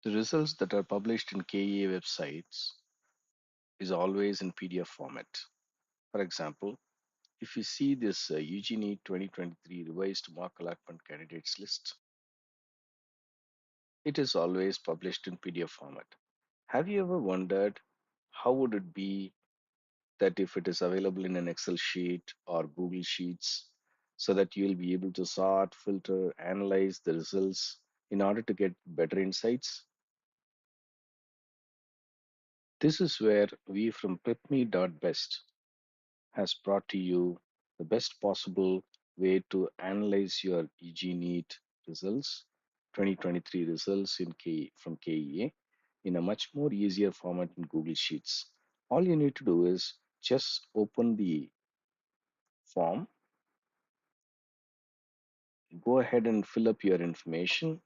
The results that are published in KEA websites is always in PDF format. For example, if you see this UGNEET 2023 revised mark allotment candidates list, it is always published in PDF format. Have you ever wondered how would it be that if it is available in an Excel sheet or Google Sheets, so that you'll be able to sort, filter, analyze the results in order to get better insights? This is where we from PrepMe.BEST has brought to you the best possible way to analyze your EG NEET results, 2023 results from KEA in a much more easier format in Google Sheets. All you need to do is just open the form, go ahead and fill up your information,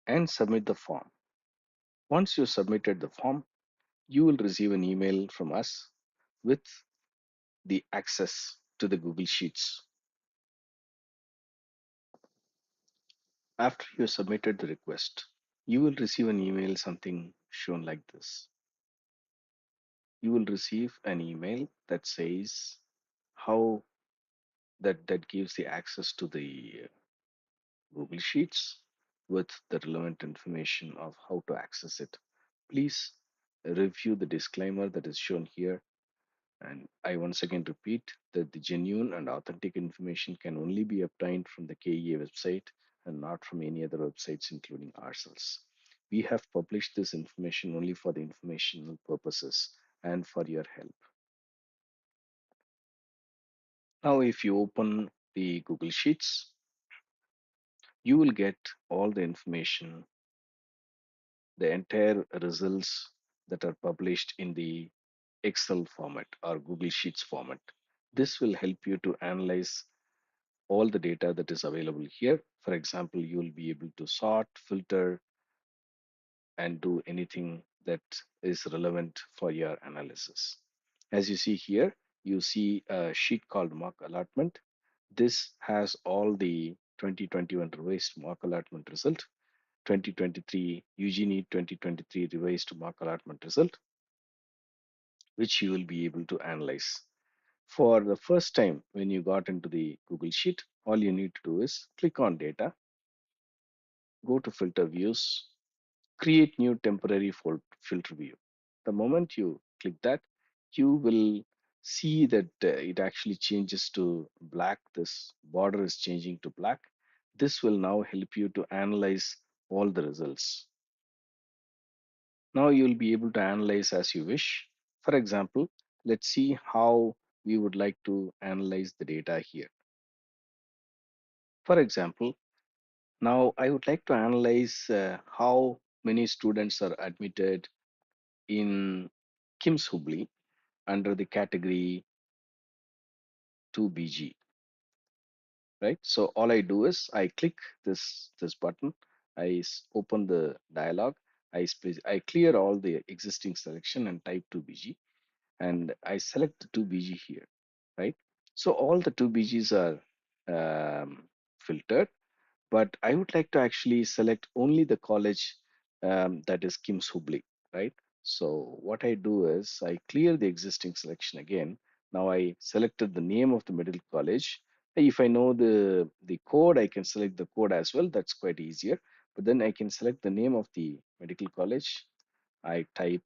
and submit the form. Once you submitted the form, you will receive an email from us with the access to the Google Sheets. After you submitted the request, you will receive an email something shown like this. You will receive an email that says how that gives the access to the Google Sheets with the relevant information of how to access it. Please review the disclaimer that is shown here. And I once again repeat that the genuine and authentic information can only be obtained from the KEA website and not from any other websites, including ourselves. We have published this information only for the informational purposes and for your help. Now, if you open the Google Sheets, you will get all the information, the entire results that are published in the Excel format or Google Sheets format. This will help you to analyze all the data that is available here. For example, you will be able to sort, filter, and do anything that is relevant for your analysis. As you see here, you see a sheet called mark allotment. This has all the 2021 revised mark allotment result, 2023 UGNEET 2023 revised mark allotment result, which you will be able to analyze. For the first time when you got into the Google Sheet, all you need to do is click on data, go to filter views, create new temporary filter view. The moment you click that, you will see that it actually changes to black. This border is changing to black. This will now help you to analyze all the results. Now you'll be able to analyze as you wish. For example, let's see how we would like to analyze the data here. For example, now I would like to analyze how many students are admitted in KIMS Hubli under the category 2BG, right? So all I do is I click this button, open the dialog, I clear all the existing selection and type 2BG, and I select the 2BG here, right? So all the 2BGs are filtered, but I would like to actually select only the college that is KIMS Hubli, right? So what I do is I clear the existing selection again. Now I selected the name of the medical college. If I know the code, I can select the code as well. That's quite easier. But then I can select the name of the medical college. I type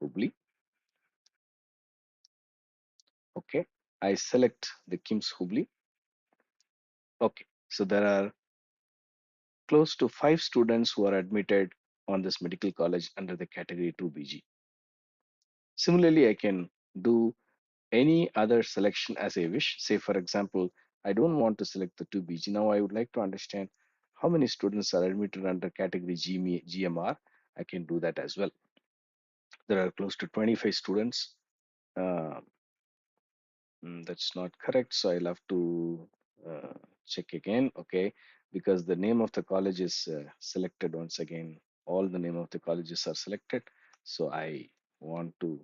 Hubli. Okay. I select the KIMS Hubli. Okay. So there are close to 5 students who are admitted on this medical college under the category 2BG. Similarly, I can do any other selection as I wish. Say, for example, I don't want to select the 2BG. Now I would like to understand how many students are admitted under category GMR. I can do that as well. There are close to 25 students. Uh, that's not correct, so I'll have to uh, check again. Okay, because the name of the college is selected once again. All the name of the colleges are selected, so I want to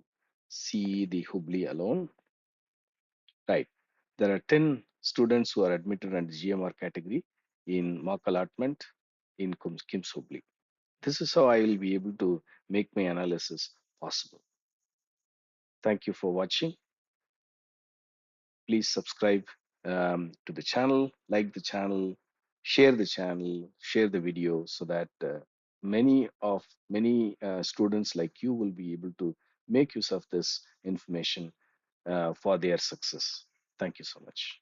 see the Hubli alone. Right. There are 10 students who are admitted under GMR category in mock allotment in KIMS Hubli. This is how I will be able to make my analysis possible. Thank you for watching. Please subscribe to the channel, like the channel, share the video so that many students like you will be able to make use of this information for their success. Thank you so much.